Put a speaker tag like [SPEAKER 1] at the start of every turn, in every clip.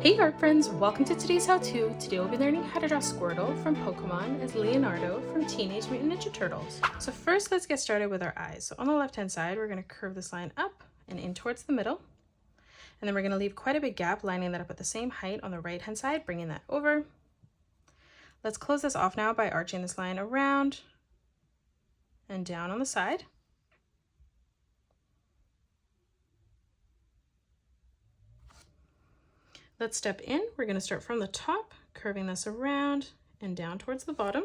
[SPEAKER 1] Hey art friends, welcome to today's how-to. Today we'll be learning how to draw Squirtle from Pokemon as Leonardo from Teenage Mutant Ninja Turtles. So first let's get started with our eyes. So on the left hand side we're going to curve this line up and in towards the middle. And then we're going to leave quite a big gap, lining that up at the same height on the right hand side, bringing that over. Let's close this off now by arching this line around and down on the side. Let's step in. We're going to start from the top, curving this around and down towards the bottom.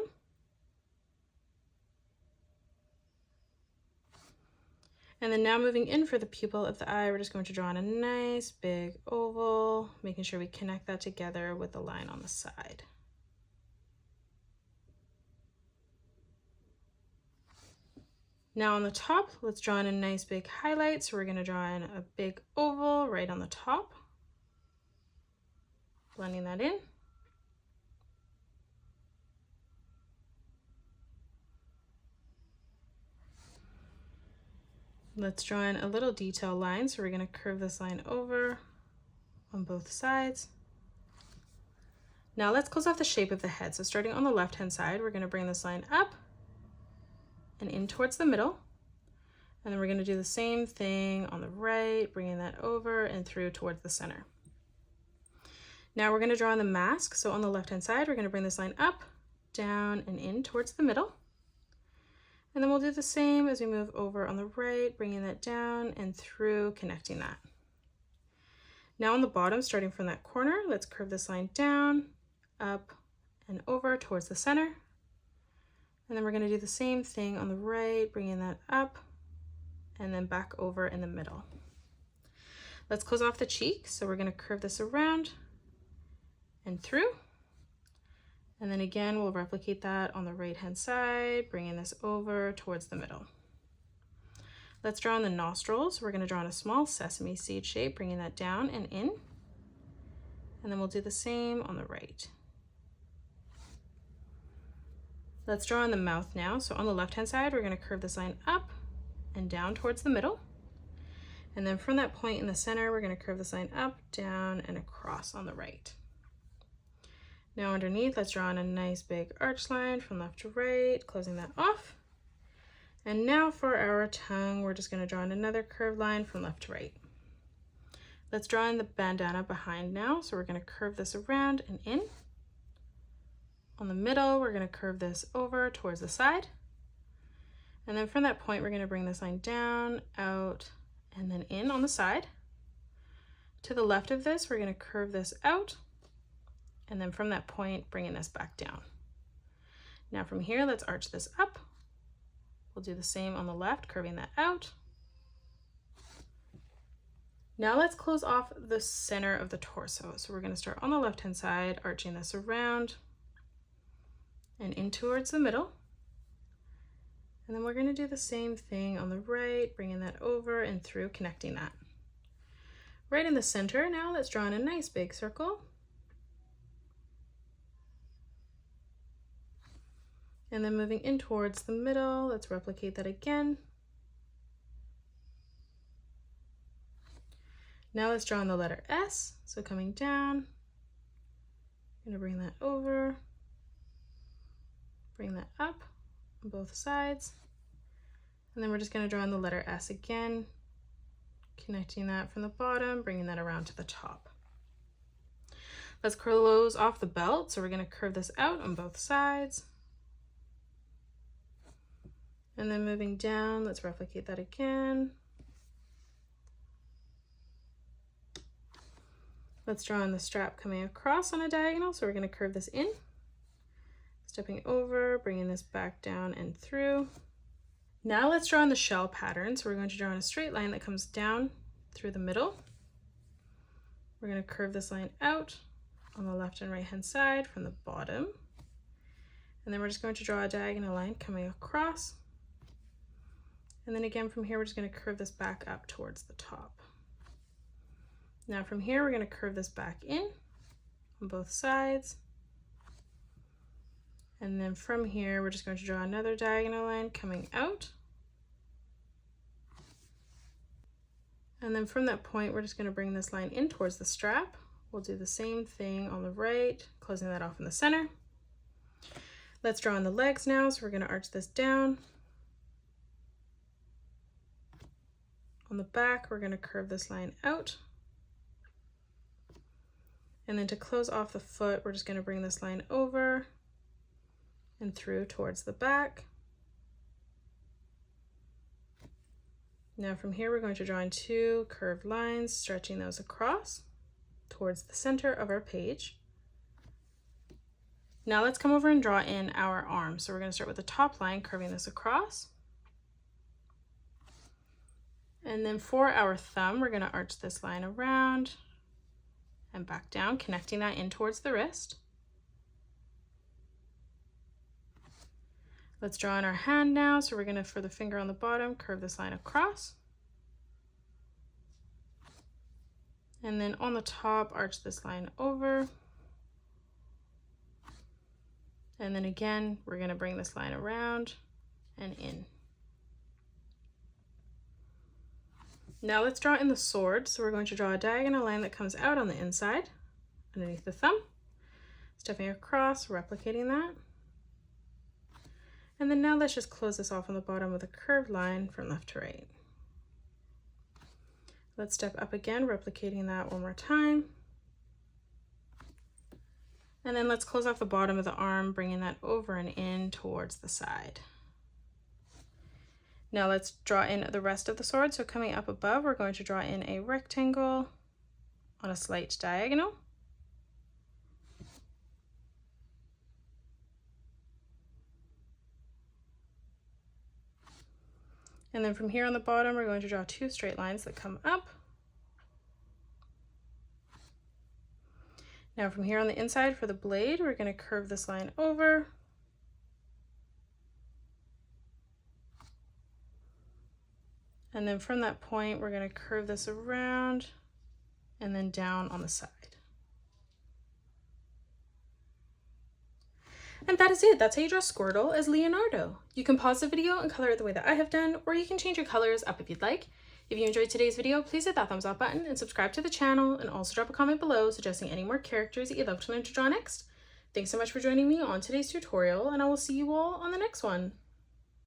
[SPEAKER 1] And then now moving in for the pupil of the eye, we're just going to draw in a nice big oval, making sure we connect that together with the line on the side. Now on the top, let's draw in a nice big highlight. So we're going to draw in a big oval right on the top. Blending that in. Let's draw in a little detail line. So we're going to curve this line over on both sides. Now let's close off the shape of the head. So starting on the left hand side, we're going to bring this line up and in towards the middle. And then we're going to do the same thing on the right, bringing that over and through towards the center. Now we're going to draw in the mask. So on the left hand side, we're going to bring this line up, down, and in towards the middle. And then we'll do the same as we move over on the right, bringing that down and through, connecting that. Now on the bottom, starting from that corner, let's curve this line down, up, and over towards the center. And then we're going to do the same thing on the right, bringing that up, and then back over in the middle. Let's close off the cheek. So we're going to curve this around and through. And then again, we'll replicate that on the right hand side, bringing this over towards the middle. Let's draw in the nostrils. We're going to draw in a small sesame seed shape, bringing that down and in. And then we'll do the same on the right. Let's draw in the mouth now. So on the left hand side, we're going to curve this line up and down towards the middle. And then from that point in the center, we're going to curve this line up, down, and across on the right. Now underneath, let's draw in a nice big arch line from left to right, closing that off. And now for our tongue, we're just going to draw in another curved line from left to right. Let's draw in the bandana behind now. So we're going to curve this around and in. On the middle, we're going to curve this over towards the side. And then from that point, we're going to bring this line down, out, and then in on the side. To the left of this, we're going to curve this out. And then from that point, bringing this back down. Now from here, let's arch this up. We'll do the same on the left, curving that out. Now let's close off the center of the torso. So we're going to start on the left-hand side, arching this around and in towards the middle. And then we're going to do the same thing on the right, bringing that over and through, connecting that. Right in the center now, let's draw in a nice big circle. And then moving in towards the middle, let's replicate that again. Now let's draw in the letter S. So coming down, I'm going to bring that over, bring that up on both sides. And then we're just going to draw in the letter S again, connecting that from the bottom, bringing that around to the top. Let's close off the belt. So we're going to curve this out on both sides. And then moving down, let's replicate that again. Let's draw in the strap coming across on a diagonal. So we're going to curve this in, stepping over, bringing this back down and through. Now let's draw in the shell pattern. So we're going to draw in a straight line that comes down through the middle. We're going to curve this line out on the left and right hand side from the bottom. And then we're just going to draw a diagonal line coming across. And then again from here, we're just going to curve this back up towards the top. Now from here, we're going to curve this back in on both sides. And then from here, we're just going to draw another diagonal line coming out. And then from that point, we're just going to bring this line in towards the strap, We'll do the same thing on the right, closing that off in the center. Let's draw in the legs now. So we're going to arch this down. On the back, we're going to curve this line out. And then to close off the foot, we're just going to bring this line over and through towards the back. Now from here, we're going to draw in 2 curved lines, stretching those across towards the center of our page. Now let's come over and draw in our arm. So we're going to start with the top line, curving this across. And then for our thumb, we're going to arch this line around and back down, connecting that in towards the wrist. Let's draw in our hand now. So we're going to, for the finger on the bottom, curve this line across. And then on the top, arch this line over. And then again, we're going to bring this line around and in. Now let's draw in the sword. So we're going to draw a diagonal line that comes out on the inside, underneath the thumb, stepping across, replicating that. And then now let's just close this off on the bottom with a curved line from left to right. Let's step up again, replicating that one more time. And then let's close off the bottom of the arm, bringing that over and in towards the side. Now let's draw in the rest of the sword. So coming up above, we're going to draw in a rectangle on a slight diagonal. And then from here on the bottom, we're going to draw 2 straight lines that come up. Now from here on the inside for the blade, we're going to curve this line over. And then from that point, we're going to curve this around and then down on the side. And that is it. That's how you draw Squirtle as Leonardo. You can pause the video and color it the way that I have done, or you can change your colors up if you'd like. If you enjoyed today's video, please hit that thumbs up button and subscribe to the channel, and also drop a comment below suggesting any more characters that you'd love to learn to draw next. Thanks so much for joining me on today's tutorial, and I will see you all on the next one.